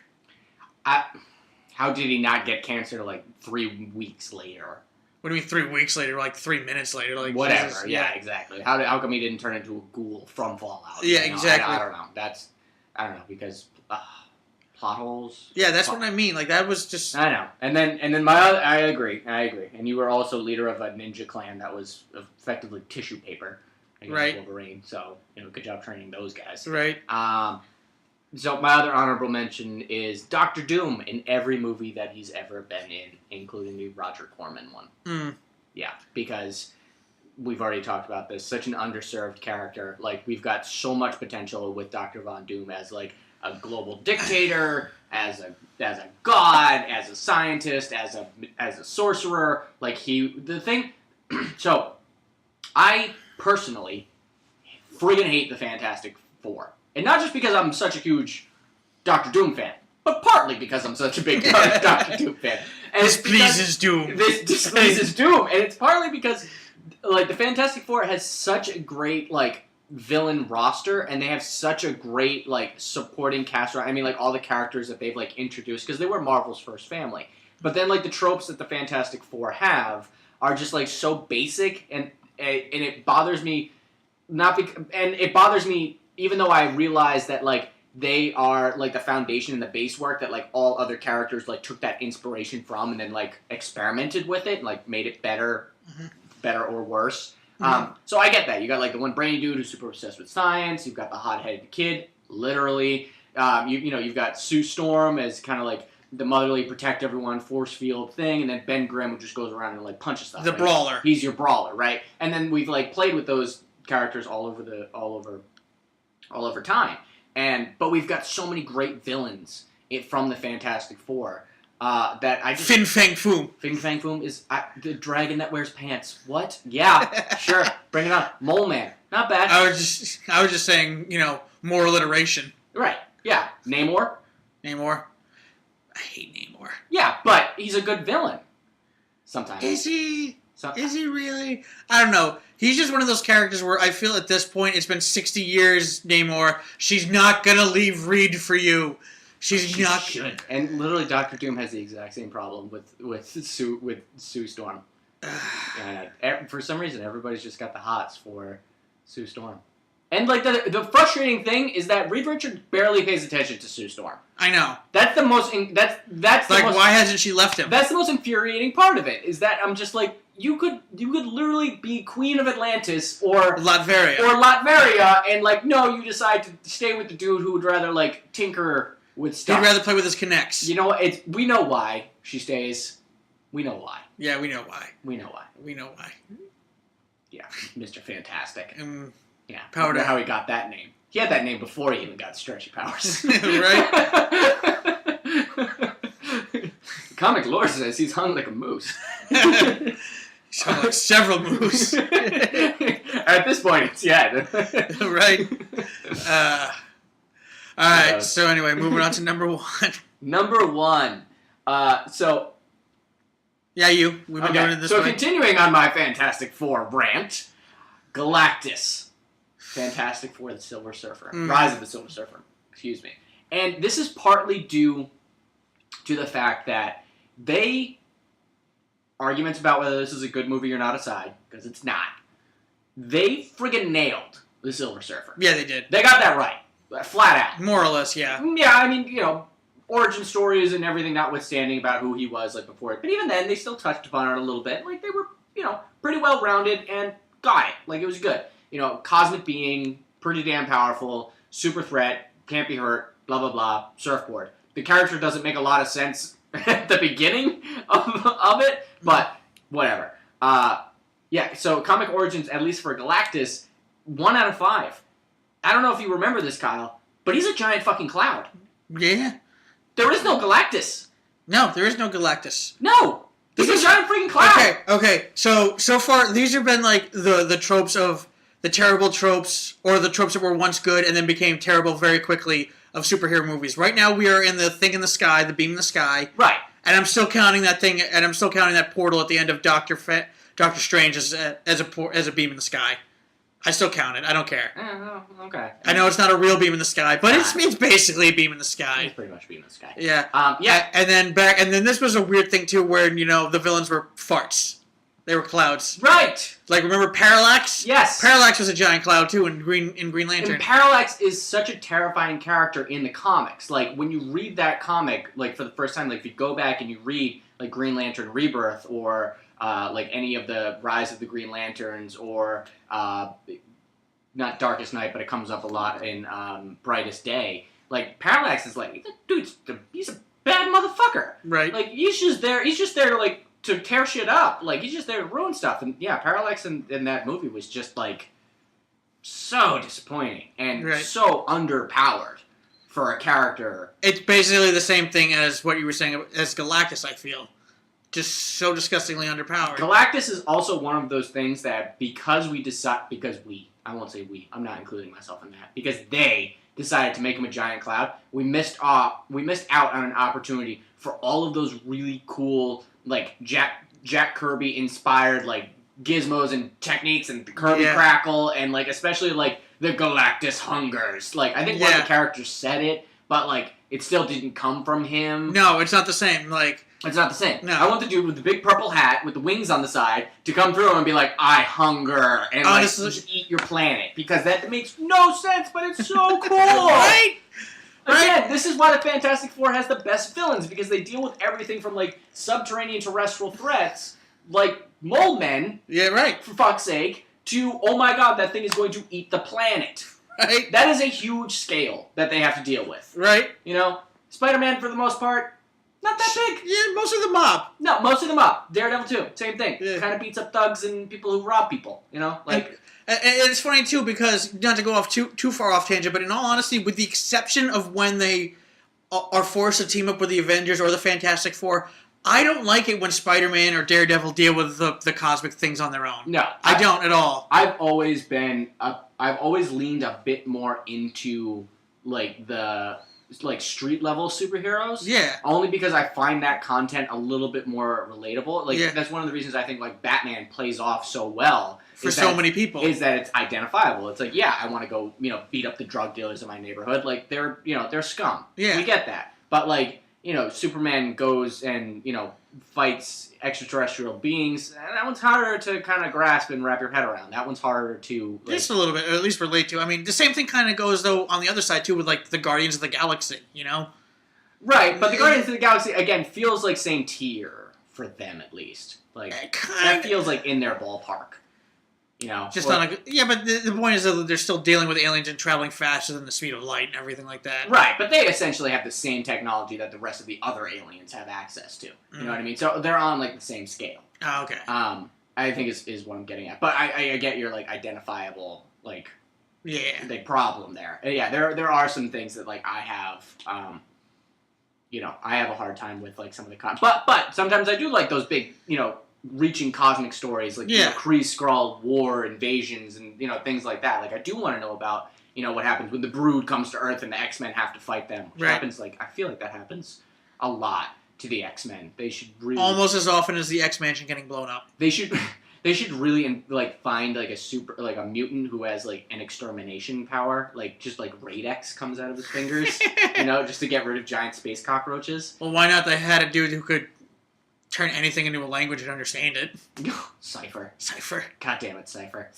How did he not get cancer, 3 weeks later? What do you mean 3 weeks later? 3 minutes later? Whatever. Jesus, yeah, exactly. How come he didn't turn into a ghoul from Fallout? Yeah, exactly. I don't know. I don't know, because plot holes. Yeah, that's what I mean. That was just. I know. And then I agree. And you were also leader of a ninja clan that was effectively tissue paper against right. Wolverine. So good job training those guys. Right. So my other honorable mention is Dr. Doom in every movie that he's ever been in, including the Roger Corman one. Mm. Yeah, because we've already talked about this. Such an underserved character. We've got so much potential with Dr. Von Doom as, a global dictator, as a god, as a scientist, as a sorcerer. So, I personally friggin' hate the Fantastic Four. And not just because I'm such a huge Doctor Doom fan, but partly because I'm such a big Doctor Doom fan. And this pleases Doom. This displeases Doom. And it's partly because, the Fantastic Four has such a great, villain roster, and they have such a great, supporting cast. I mean, all the characters that they've, introduced, because they were Marvel's first family. But then, the tropes that the Fantastic Four have are just, so basic, and it bothers me, it bothers me even though I realize that, they are, the foundation and the base work that, all other characters, took that inspiration from and then, experimented with it and, made it better or worse. So I get that. You got, the one brainy dude who's super obsessed with science. You've got the hot-headed kid, literally. You've got Sue Storm as kind of, the motherly, protect everyone, force field thing, and then Ben Grimm, who just goes around and, punches stuff. The brawler. He's your brawler, right? And then we've, played with those characters all over time. But we've got so many great villains from the Fantastic Four that I just... Fin Fang Foom. Fin Fang Foom is the dragon that wears pants. What? Yeah, sure. Bring it on. Mole Man. Not bad. I was just saying, more alliteration. Right. Yeah. Namor. I hate Namor. Yeah, but he's a good villain. Sometimes. Is he? Is he really? I don't know. He's just one of those characters where I feel at this point, it's been 60 years, Namor. She's not going to leave Reed for you. She not should. And literally, Doctor Doom has the exact same problem with Sue Storm. And for some reason, everybody's just got the hots for Sue Storm. And the frustrating thing is that Reed Richards barely pays attention to Sue Storm. I know. That's the most. That's why hasn't she left him? That's the most infuriating part of it. Is that I'm just you could literally be Queen of Atlantis or Latveria, and no, you decide to stay with the dude who would rather tinker with stuff. He'd rather play with his connects. You know what? We know why she stays. We know why. Yeah, we know why. We know why. We know why. Yeah, Mr. Fantastic. Yeah, I don't know how he got that name. He had that name before he even got stretchy powers. Right? Comic lore says he's hung like a moose. He's hung like several moose. At this point, it's Right. Alright, so anyway, moving on to number one. Number one. Yeah, you. We've been doing it this way. So continuing on my Fantastic Four rant, Galactus. Fantastic Four, the Silver Surfer. Rise of the Silver Surfer. Excuse me. And this is partly due to the fact that arguments about whether this is a good movie or not aside, because it's not, they friggin' nailed the Silver Surfer. Yeah, they did. They got that right. Flat out. More or less, yeah. Yeah, I mean, origin stories and everything notwithstanding about who he was, before it. But even then, they still touched upon it a little bit. They were, pretty well-rounded and got it. It was good. Cosmic being, pretty damn powerful, super threat, can't be hurt, blah, blah, blah, surfboard. The character doesn't make a lot of sense at the beginning of it, but whatever. So comic origins, at least for Galactus, 1 out of 5. I don't know if you remember this, Kyle, but he's a giant fucking cloud. Yeah. There is no Galactus. No, there is no Galactus. No! He's a giant freaking cloud! Okay. So far, these have been, the tropes of... the terrible tropes, or the tropes that were once good and then became terrible very quickly of superhero movies. Right now, we are in the thing in the sky, the beam in the sky. Right. And I'm still counting that thing, and I'm still counting that portal at the end of Doctor Strange as a beam in the sky. I still count it. I don't care. Okay. I know it's not a real beam in the sky, but it's basically a beam in the sky. It's pretty much a beam in the sky. Yeah. Yeah. And then this was a weird thing too, where the villains were farts. They were clouds. Right! Remember Parallax? Yes! Parallax was a giant cloud, too, in Green Lantern. And Parallax is such a terrifying character in the comics. When you read that comic, for the first time, if you go back and you read, Green Lantern Rebirth, or, any of the Rise of the Green Lanterns, or, not Darkest Night, but it comes up a lot in Brightest Day, Parallax is he's a bad motherfucker. Right. He's just there to tear shit up. He's just there to ruin stuff. And yeah, Parallax in that movie was just so disappointing and so underpowered. for a character. It's basically the same thing as what you were saying as Galactus, I feel. Just so disgustingly underpowered. Galactus is also one of those things that I won't say we, I'm not including myself in that, because they decided to make him a giant cloud, we missed out on an opportunity for all of those really cool, like, Jack Kirby inspired, like, gizmos and techniques and Kirby Crackle and, like, especially, like, the Galactus Hungers. Like, I think one of the characters said it, but, like, it still didn't come from him. No, it's not the same. Like, it's not the same. No. I want the dude with the big purple hat with the wings on the side to come through and be like, I hunger, and honestly, like, just eat your planet. Because that makes no sense, but it's so cool! Right? Again, this is why the Fantastic Four has the best villains, because they deal with everything from, like, subterranean terrestrial threats, like mole men, for fuck's sake, to, oh my god, that thing is going to eat the planet. Right? That is a huge scale that they have to deal with. Right? You know? Spider-Man, for the most part, not that big. Yeah, most of the mob. No, most of them up. Daredevil too. Same thing. Yeah. Kind of beats up thugs and people who rob people. You know, like. And it's funny too because not to go off too far off tangent, but in all honesty, with the exception of when they are forced to team up with the Avengers or the Fantastic Four, I don't like it when Spider-Man or Daredevil deal with the cosmic things on their own. No, I don't at all. I've always leaned a bit more into like the street level superheroes. Yeah. Only because I find that content a little bit more relatable. Like that's one of the reasons I think like Batman plays off so well for so many people. Is that it's identifiable. It's like, yeah, I want to go, beat up the drug dealers in my neighborhood. Like they're scum. Yeah. We get that. But like, Superman goes and, fights extraterrestrial beings, and that one's harder to kind of grasp and wrap your head around. That one's harder to... Just a little bit, or at least relate to. I mean, the same thing kind of goes, though, on the other side, too, with, like, the Guardians of the Galaxy, Right, but the Guardians of the Galaxy, again, feels like same tier for them, at least. Like, that feels like in their ballpark. Just not like... Yeah, but the point is that they're still dealing with aliens and traveling faster than the speed of light and everything like that. Right, but they essentially have the same technology that the rest of the other aliens have access to. You know what I mean? So they're on, like, the same scale. Oh, okay. I think is what I'm getting at. But I get your, like, identifiable, like... Yeah. Like, problem there. Yeah, there are some things that, like, I have... I have a hard time with, like, some of the... But sometimes I do like those big, reaching cosmic stories, like Kree Skrull war invasions and things like that. Like I do want to know about what happens when the Brood comes to Earth and the X-Men have to fight them. Which happens I feel like that happens a lot to the X-Men. They should really almost as often as the X-Mansion getting blown up. They should really find like a mutant who has like an extermination power, like just like Radex comes out of his fingers, just to get rid of giant space cockroaches. Well, why not? They had a dude who could turn anything into a language and understand it. Cypher. God damn it, Cypher.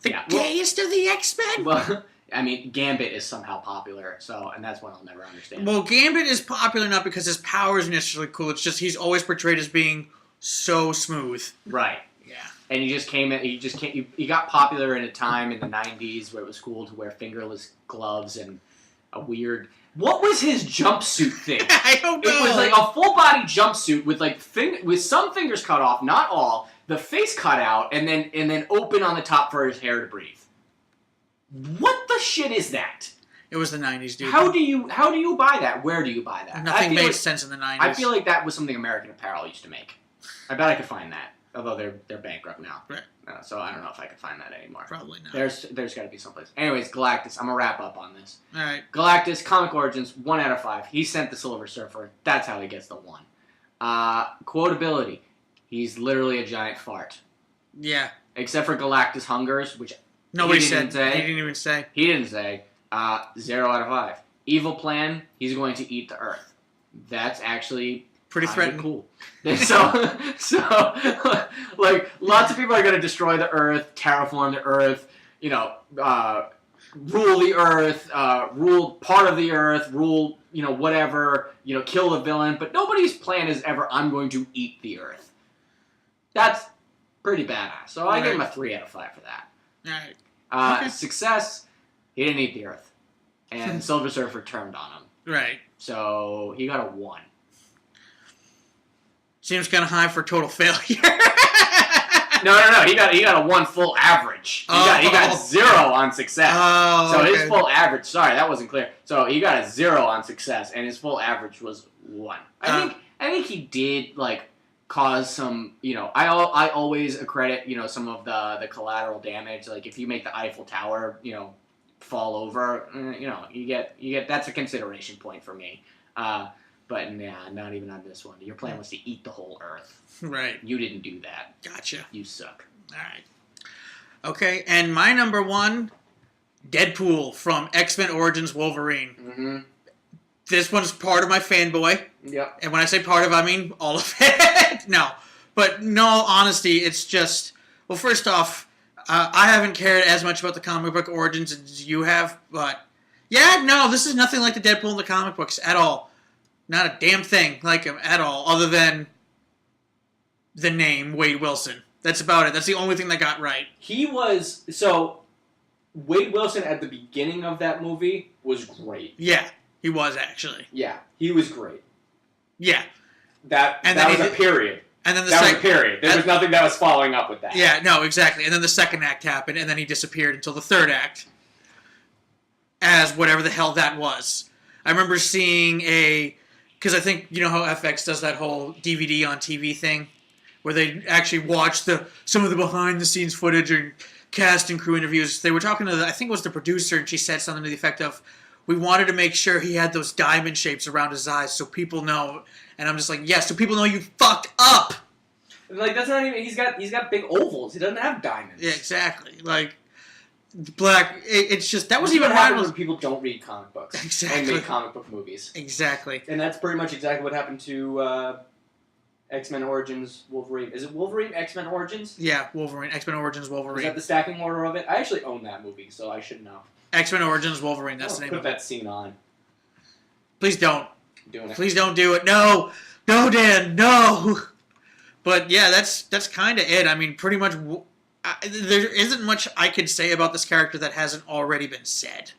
The gayest of the X-Men? Well, I mean, Gambit is somehow popular, and that's one I'll never understand. Well, Gambit is popular not because his power is initially cool, it's just he's always portrayed as being so smooth. Right. Yeah. And he got popular in a time in the 90s where it was cool to wear fingerless gloves and a weird... What was his jumpsuit thing? I don't know. It was like a full body jumpsuit with like with some fingers cut off, not all, the face cut out, and then open on the top for his hair to breathe. What the shit is that? It was the 90s, dude. How do you buy that? Where do you buy that? Nothing made sense in the 90s. I feel like that was something American Apparel used to make. I bet I could find that. Although they're bankrupt now. Right. So I don't know if I could find that anymore. Probably not. There's got to be someplace. Anyways, Galactus. I'm going to wrap up on this. All right. Galactus, comic origins, 1 out of 5. He sent the Silver Surfer. That's how he gets the 1. Quotability. He's literally a giant fart. Yeah. Except for Galactus Hungers, which nobody he said. Say. He didn't even say. He didn't say. 0 out of 5. Evil plan. He's going to eat the Earth. That's actually... pretty threatening. Cool. So, like, lots of people are going to destroy the Earth, terraform the Earth, rule the Earth, rule part of the Earth, rule, whatever, kill the villain. But nobody's plan is ever, I'm going to eat the Earth. That's pretty badass. So I give him a 3 out of 5 for that. All right. Success, he didn't eat the Earth. And Silver Surfer turned on him. Right. So he got a 1. Seems kind of high for total failure. No. He got a 1 full average. He got 0 on success. So okay. his full average. Sorry, that wasn't clear. So he got a 0 on success, and his full average was 1. I think he did like cause some. I always accredit some of the collateral damage. Like if you make the Eiffel Tower fall over, you get that's a consideration point for me. But nah, not even on this one. Your plan was to eat the whole Earth. Right. You didn't do that. Gotcha. You suck. All right. Okay, and my number 1, Deadpool from X-Men Origins Wolverine. Mm-hmm. This one's part of my fanboy. Yep. And when I say part of, I mean all of it. No. But in all honesty, it's just... Well, first off, I haven't cared as much about the comic book Origins as you have, but... Yeah, no, this is nothing like the Deadpool in the comic books at all. Not a damn thing like him at all, other than the name, Wade Wilson. That's about it. That's the only thing that got right. Wade Wilson at the beginning of that movie was great. Yeah, he was actually. Yeah, he was great. Yeah. That was a period. And then that was a period. There was nothing that was following up with that. Yeah, no, exactly. And then the second act happened, and then he disappeared until the third act. As whatever the hell that was. I remember seeing because I think, you know how FX does that whole DVD on TV thing? Where they actually watch some of the behind-the-scenes footage or cast and crew interviews. They were talking to, I think it was the producer, and she said something to the effect of, we wanted to make sure he had those diamond shapes around his eyes so people know. And I'm just like, yes, so people know you fucked up! Like, that's not even, he's got big ovals. He doesn't have diamonds. Yeah, exactly. Like, black, it's just, that was That's even what happens when people don't read comic books. Exactly. And make comic book movies. Exactly. And that's pretty much exactly what happened to X-Men Origins Wolverine. Is it Wolverine X-Men Origins? Yeah, Wolverine. X-Men Origins Wolverine. Is that the stacking order of it? I actually own that movie, so I should know. X-Men Origins Wolverine, that's the name of it. Put that scene on. Please don't. I'm doing it. Please don't do it. No! No, Dan! No! But yeah, that's kind of it. I mean, pretty much, there isn't much I could say about this character that hasn't already been said.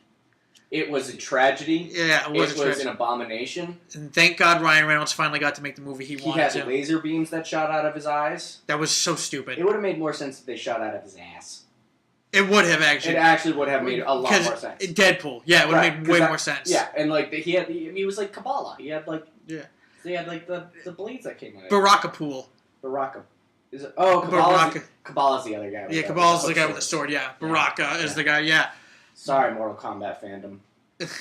It was a tragedy. Yeah, it was an abomination. And thank God Ryan Reynolds finally got to make the movie he wanted to. He had laser beams that shot out of his eyes. That was so stupid. It would have made more sense if they shot out of his ass. It would have actually. It actually would have made a lot more sense. Deadpool, yeah, it would have made way more sense. Yeah, and like he was like Kabbalah. He had like the blades that came out. Baraka. Is it? Oh, Kabbalah's the other guy. Yeah, Kabbalah's the guy with the sword. Yeah, Baraka is the guy. Yeah. Sorry, Mortal Kombat fandom.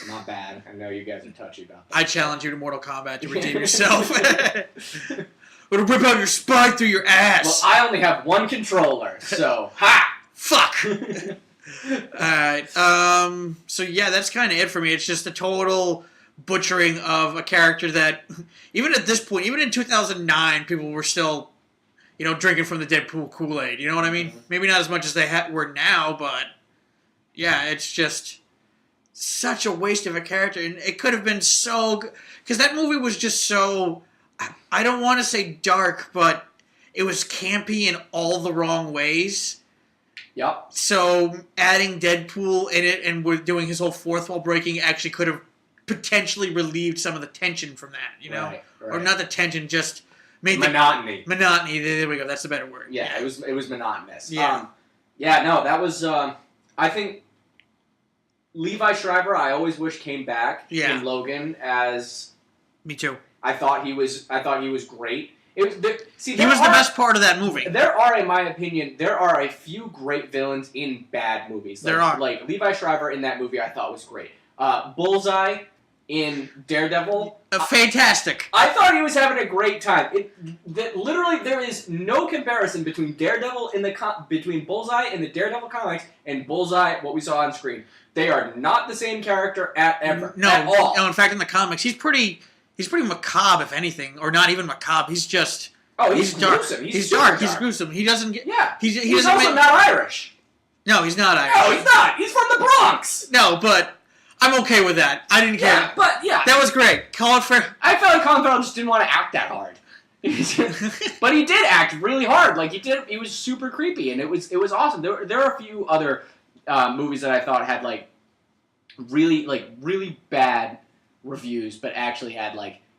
Not bad. I know you guys are touchy about that. I challenge you to Mortal Kombat to redeem yourself. We're gonna rip out your spine through your ass. Well, I only have one controller, so ha! Fuck! Alright, so yeah, that's kind of it for me. It's just a total butchering of a character that, even at this point, even in 2009, people were still, drinking from the Deadpool Kool-Aid. You know what I mean? Mm-hmm. Maybe not as much as they were now, but yeah, it's just such a waste of a character. And it could have been so good, because that movie was just so, I don't want to say dark, but it was campy in all the wrong ways. Yep. So adding Deadpool in it and we're doing his whole fourth wall breaking actually could have potentially relieved some of the tension from that, Right. Or not the tension, just made monotony. Monotony. There we go. That's the better word. Yeah, it was monotonous. Yeah. No, that was. I think Levi Shriver, I always wish came back in Logan as. Me too. I thought he was great. He was the best part of that movie. There are, in my opinion, a few great villains in bad movies. There are. Like, Levi Shriver in that movie I thought was great. Bullseye in Daredevil. Fantastic. I thought he was having a great time. Literally, there is no comparison between between Bullseye in the Daredevil comics and Bullseye, what we saw on screen. They are not the same character at all. No, in fact, in the comics, he's pretty macabre, if anything, or not even macabre. He's just he's dark. Gruesome. He's dark. He's gruesome. He doesn't get. Yeah. He's also not Irish. No, he's not Irish. No, he's not. He's from the Bronx. No, but I'm okay with that. I didn't care. Yeah, but yeah, that was great. Colin Farrell. I felt like Colin Farrell just didn't want to act that hard. But he did act really hard. Like he did. He was super creepy, and it was awesome. There are a few other movies that I thought had really bad reviews, but actually had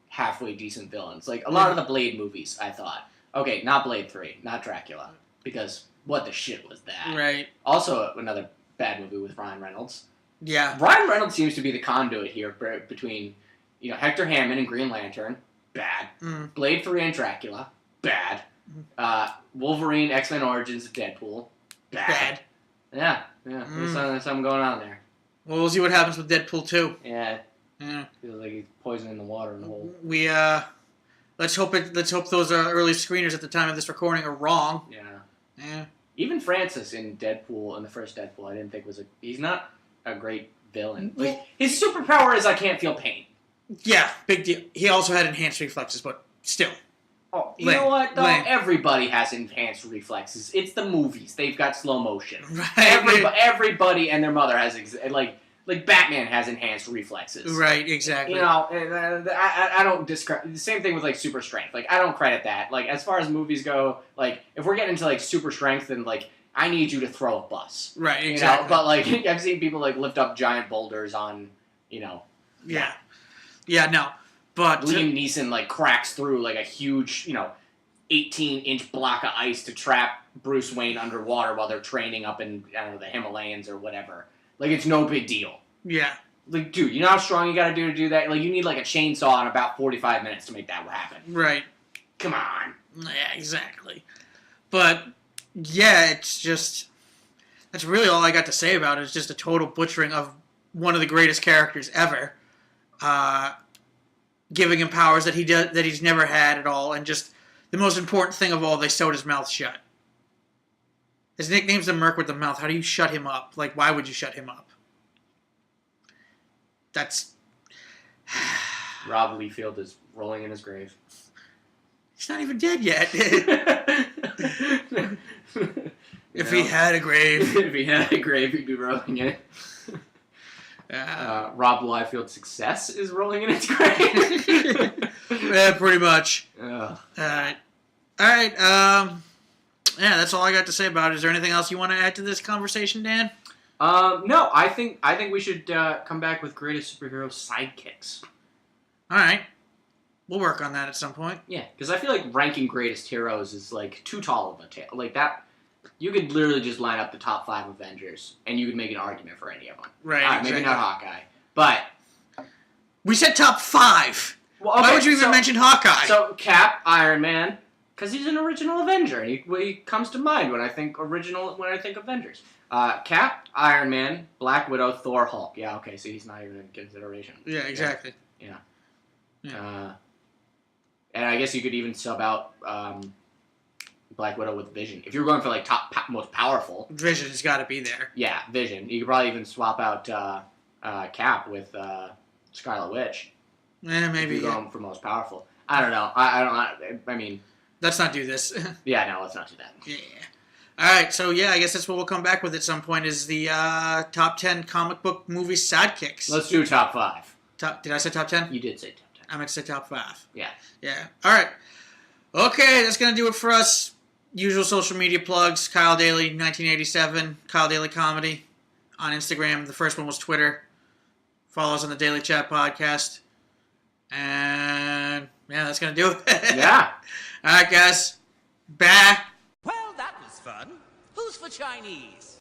halfway decent villains. Like a lot of the Blade movies, I thought. Okay, not Blade 3, not Dracula, because what the shit was that? Right. Also, another bad movie with Ryan Reynolds. Yeah. Ryan Reynolds seems to be the conduit here between, Hector Hammond and Green Lantern, bad. Blade 3 and Dracula, bad. Wolverine, X-Men Origins, Deadpool, bad. Yeah. There's something going on there. Well, we'll see what happens with Deadpool 2. Yeah. Feels like he's poisoning the water in the hole. We let's hope those early screeners at the time of this recording are wrong. Yeah. Even Francis in Deadpool, in the first Deadpool, I didn't think he's not a great villain. Like, his superpower is I can't feel pain. Yeah, big deal. He also had enhanced reflexes, but still. Oh, you know what, though? Everybody has enhanced reflexes. It's the movies. They've got slow motion. Right. Everybody and their mother has, like Batman has enhanced reflexes. Right, exactly. I don't discredit. The same thing with, like, super strength. Like, I don't credit that. Like, as far as movies go, like, if we're getting into, like, super strength, then, like, I need you to throw a bus. Right, exactly. But, like, I've sseen people, like, lift up giant boulders on, Yeah. Yeah, no. But Liam Neeson, like, cracks through, like, a huge, 18-inch block of ice to trap Bruce Wayne underwater while they're training up in, I don't know, the Himalayas or whatever. Like, it's no big deal. Yeah. Like, dude, you know how strong you gotta do to do that? Like, you need, like, a chainsaw in about 45 minutes to make that happen. Right. Come on. Yeah, exactly. But, yeah, it's just... That's really all I got to say about it. It's just a total butchering of one of the greatest characters ever. Giving him powers that he's never had at all, and just the most important thing of all, they sewed his mouth shut. His nickname's the Merc with the Mouth. How do you shut him up? Like, why would you shut him up? That's... Rob Liefeld is rolling in his grave. He's not even dead yet. If he had a grave. If he had a grave, he'd be rolling in it. Rob Liefeld's success is rolling in its grave. Yeah, pretty much. Ugh. Alright. Yeah, that's all I got to say about it. Is there anything else you want to add to this conversation, Dan? No, I think we should come back with greatest superhero sidekicks. Alright. We'll work on that at some point. Yeah, because I feel like ranking greatest heroes is, like, too tall of a tale. Like, that... You could literally just line up the top 5 Avengers, and you could make an argument for any of them. Right, exactly. Maybe not Hawkeye, but... We said top 5! Well, okay, why would you even mention Hawkeye? So, Cap, Iron Man, because he's an original Avenger. He comes to mind when I think Avengers. Cap, Iron Man, Black Widow, Thor, Hulk. Yeah, okay, so he's not even in consideration. Yeah, exactly. Yeah. And I guess you could even sub out... Black Widow with Vision. If you were going for, like, most powerful... Vision's got to be there. Yeah, Vision. You could probably even swap out Cap with Scarlet Witch. Maybe, if you're going for most powerful. I don't know. I mean... Let's not do this. Yeah, no, let's not do that. Yeah. Alright, so yeah, I guess that's what we'll come back with at some point, is the top 10 comic book movie sidekicks. Let's do top 5. Did I say top 10? You did say top 10. I meant to say top 5. Yeah. Yeah. Alright. Okay, that's going to do it for us. Usual social media plugs, Kyle Daley, 1987, Kyle Daley Comedy on Instagram. The first one was Twitter. Follow us on the Daily Chat Podcast. And, yeah, that's going to do it. Yeah. All right, guys. Bye. Well, that was fun. Who's for Chinese?